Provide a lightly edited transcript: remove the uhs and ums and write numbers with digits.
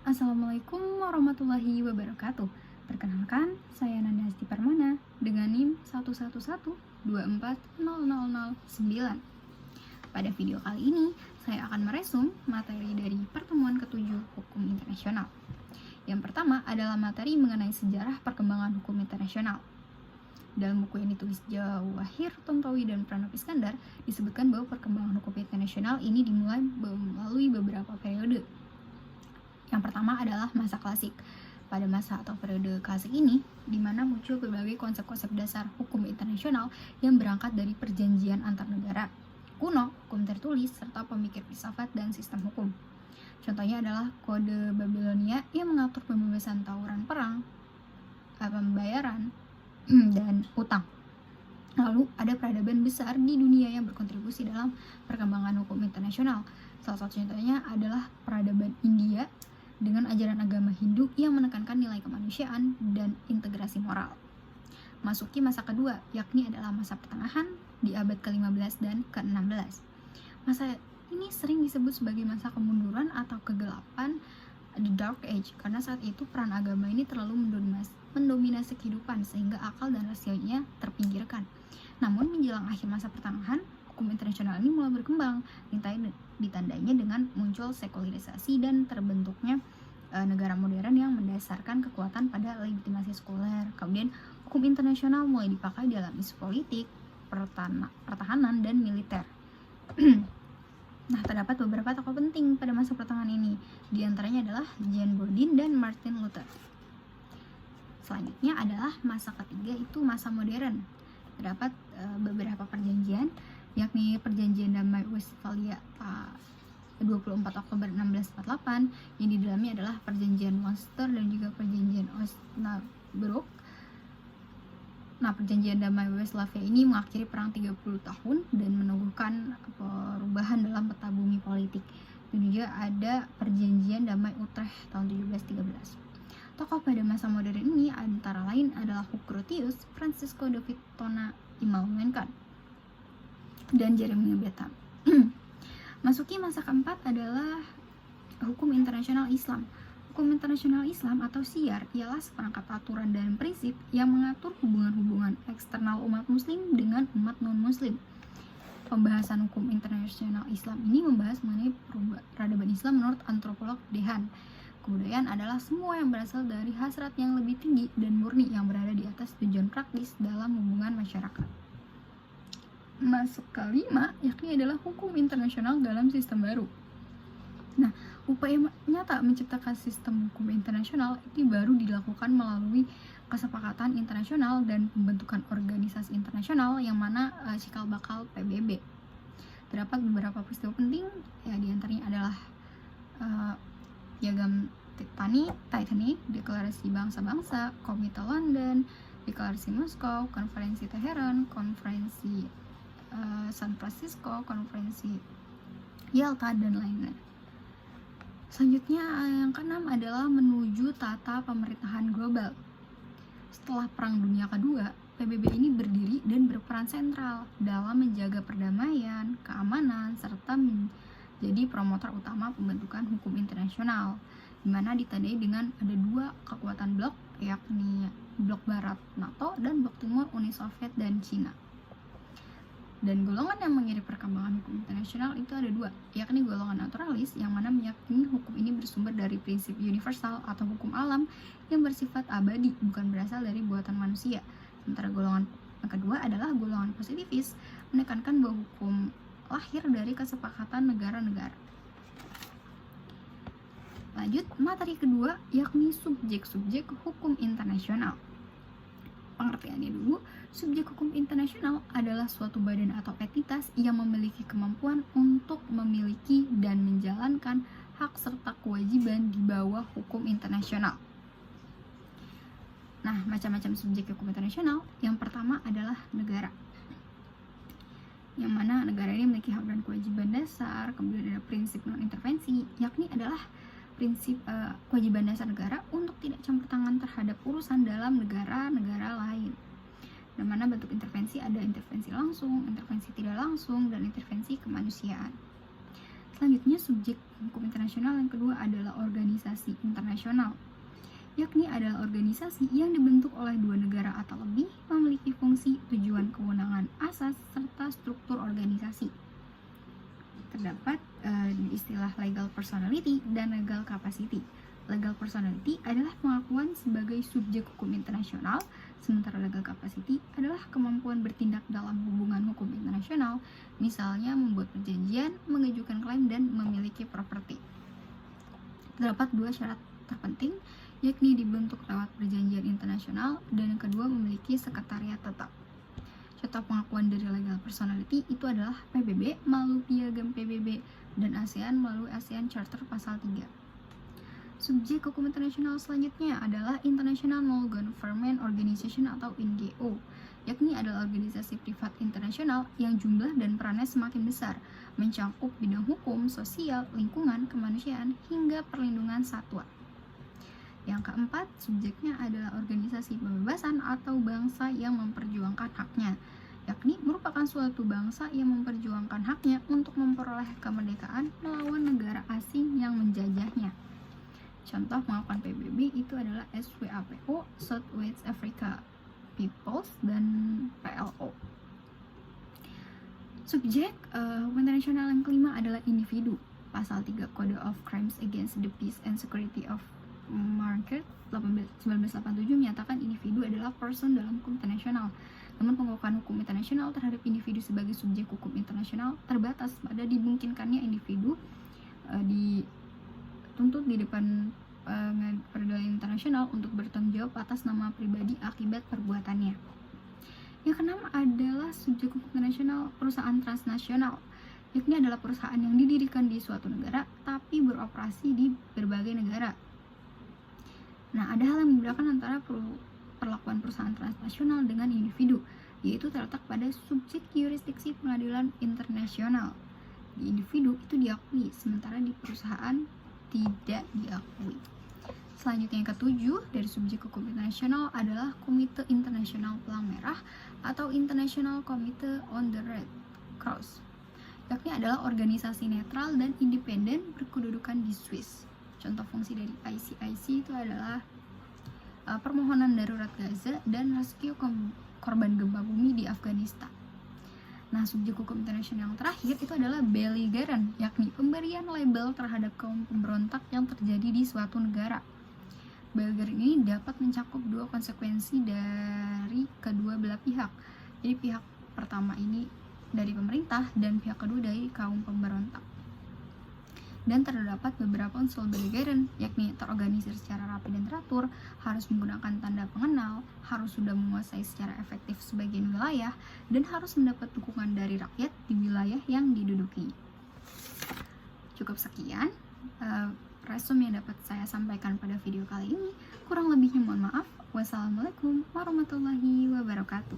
Assalamualaikum warahmatullahi wabarakatuh. Perkenalkan, saya Nanda Asti Permana dengan NIM 11122400009. Pada video kali ini, saya akan meresum materi dari pertemuan ketujuh hukum internasional. Yang pertama adalah materi mengenai sejarah perkembangan hukum internasional. Dalam buku yang ditulis Jawahir Tontowi dan Pranoto Iskandar, disebutkan bahwa perkembangan hukum internasional ini dimulai melalui beberapa periode. Yang pertama adalah masa klasik. Pada masa atau periode klasik ini, di mana muncul berbagai konsep-konsep dasar hukum internasional yang berangkat dari perjanjian antar negara, kuno, hukum tertulis, serta pemikir filsafat dan sistem hukum. Contohnya adalah Kode Babilonia yang mengatur pembebasan tawaran perang, pembayaran, dan utang. Lalu ada peradaban besar di dunia yang berkontribusi dalam perkembangan hukum internasional. Salah satu contohnya adalah peradaban India dengan ajaran agama Hindu yang menekankan nilai kemanusiaan dan integrasi moral. Masuki masa kedua, yakni adalah masa pertengahan di abad ke-15 dan ke-16. Masa ini sering disebut sebagai masa kemunduran atau kegelapan, the Dark Age, karena saat itu peran agama ini terlalu mendominasi kehidupan sehingga akal dan rasionya terpinggirkan. Namun menjelang akhir masa pertengahan, hukum internasional ini mulai berkembang, ditandainya dengan muncul sekularisasi dan terbentuknya negara modern yang mendasarkan kekuatan pada legitimasi sekuler. Kemudian hukum internasional mulai dipakai dalam isu politik, pertahanan, dan militer. Nah, terdapat beberapa tokoh penting pada masa pertengahan ini. Di antaranya adalah Jean Bodin dan Martin Luther. Selanjutnya adalah masa ketiga, itu masa modern. Terdapat beberapa perjanjian, yakni Perjanjian Damai Westphalia 24 Oktober 1648 yang di dalamnya adalah Perjanjian Worcester dan juga Perjanjian Osnabrück. Nah, Perjanjian Damai Westphalia ini mengakhiri perang 30 tahun dan meneguhkan perubahan dalam peta bumi politik. Dan juga ada Perjanjian Damai Utrecht tahun 1713. Tokoh pada masa modern ini antara lain adalah Hugh Grotius, Francisco de Vittoria, Immanuel Kant, dan Jeremiah Bentham. Masuki masa keempat adalah hukum internasional Islam. Hukum internasional Islam atau SIAR ialah seperangkat aturan dan prinsip yang mengatur hubungan-hubungan eksternal umat muslim dengan umat non-muslim. Pembahasan hukum internasional Islam ini membahas mengenai peradaban Islam menurut antropolog Dehan. Kebudayaan adalah semua yang berasal dari hasrat yang lebih tinggi dan murni yang berada di atas tujuan praktis dalam hubungan masyarakat. Masuk kelima, yakni adalah hukum internasional dalam sistem baru. Nah, upaya nyata menciptakan sistem hukum internasional ini baru dilakukan melalui kesepakatan internasional dan pembentukan organisasi internasional yang mana cikal bakal PBB. Terdapat beberapa peristiwa penting, ya diantaranya adalah Piagam Titanic, Deklarasi Bangsa-Bangsa, Komite London, Deklarasi Moskow, Konferensi Teheran, Konferensi San Francisco, Konferensi Yalta, dan lainnya. Selanjutnya yang keenam adalah menuju tata pemerintahan global. Setelah Perang Dunia Kedua, PBB ini berdiri dan berperan sentral dalam menjaga perdamaian, keamanan, serta menjadi promotor utama pembentukan hukum internasional, di mana ditandai dengan ada dua kekuatan blok, yakni blok barat NATO dan blok timur Uni Soviet dan Cina. Dan golongan yang mengiring perkembangan hukum internasional itu ada dua, yakni golongan naturalis yang mana meyakini hukum ini bersumber dari prinsip universal atau hukum alam yang bersifat abadi, bukan berasal dari buatan manusia. Sementara golongan yang kedua adalah golongan positifis, menekankan bahwa hukum lahir dari kesepakatan negara-negara. Lanjut, materi kedua, yakni subjek-subjek hukum internasional. Pengertiannya dulu, subjek hukum internasional adalah suatu badan atau entitas yang memiliki kemampuan untuk memiliki dan menjalankan hak serta kewajiban di bawah hukum internasional. Nah, macam-macam subjek hukum internasional. Yang pertama adalah negara, yang mana negara ini memiliki hak dan kewajiban dasar. Kemudian ada prinsip non-intervensi, yakni adalah prinsip kewajiban dasar negara untuk tidak campur tangan terhadap urusan dalam negara-negara lain. Di mana bentuk intervensi ada intervensi langsung, intervensi tidak langsung, dan intervensi kemanusiaan. Selanjutnya, subjek hukum internasional yang kedua adalah organisasi organisasi internasional, yakni adalah organisasi yang dibentuk oleh dua negara atau lebih, memiliki fungsi, tujuan, kewenangan, asas, serta struktur organisasi. Terdapat istilah legal personality dan legal capacity. Legal personality adalah pengakuan sebagai subjek hukum internasional, sementara legal capacity adalah kemampuan bertindak dalam hubungan hukum internasional, misalnya membuat perjanjian, mengajukan klaim, dan memiliki properti. Terdapat dua syarat terpenting, yakni dibentuk lewat perjanjian internasional, dan yang kedua memiliki sekretariat tetap. Contoh pengakuan dari legal personality itu adalah PBB melalui Piagam PBB dan ASEAN melalui ASEAN Charter Pasal 3. Subjek hukum internasional selanjutnya adalah International Non-Government Organization atau NGO, yakni adalah organisasi privat internasional yang jumlah dan perannya semakin besar, mencakup bidang hukum, sosial, lingkungan, kemanusiaan, hingga perlindungan satwa. Yang keempat, subjeknya adalah organisasi pembebasan atau bangsa yang memperjuangkan haknya, yakni merupakan suatu bangsa yang memperjuangkan haknya untuk memperoleh kemerdekaan melawan negara asing yang menjajahnya. Contoh pengakuan PBB itu adalah SWAPO, Southwest Africa Peoples, dan PLO. Subjek hukum internasional yang kelima adalah individu. Pasal 3 Code of Crimes Against the Peace and Security of Market 1987 menyatakan individu adalah person dalam hukum internasional. Namun pengakuan hukum internasional terhadap individu sebagai subjek hukum internasional terbatas pada dimungkinkannya individu dituntut di depan peradilan internasional untuk bertanggung jawab atas nama pribadi akibat perbuatannya. Yang keenam adalah subjek hukum internasional perusahaan transnasional, yakni adalah perusahaan yang didirikan di suatu negara tapi beroperasi di berbagai negara. Nah, ada hal yang membedakan antara perlakuan perusahaan transnasional dengan individu, yaitu terletak pada subjek yurisdiksi pengadilan internasional. Di individu itu diakui, sementara di perusahaan tidak diakui. Selanjutnya yang ketujuh dari subjek hukum internasional adalah Komite Internasional Pelang Merah atau International Committee on the Red Cross, yakni adalah organisasi netral dan independen berkedudukan di Swiss. Contoh fungsi dari ICIC itu adalah permohonan darurat Gaza dan rescue korban gempa bumi di Afghanistan. Nah, subjek hukum internasional yang terakhir itu adalah belligerent, yakni pemberian label terhadap kaum pemberontak yang terjadi di suatu negara. Belligerent ini dapat mencakup dua konsekuensi dari kedua belah pihak. Jadi pihak pertama ini dari pemerintah dan pihak kedua dari kaum pemberontak. Dan terdapat beberapa unsur belligerent, yakni terorganisir secara rapi dan teratur, harus menggunakan tanda pengenal, harus sudah menguasai secara efektif sebagian wilayah, dan harus mendapat dukungan dari rakyat di wilayah yang diduduki. Cukup sekian resume yang dapat saya sampaikan pada video kali ini. Kurang lebihnya mohon maaf. Wassalamualaikum warahmatullahi wabarakatuh.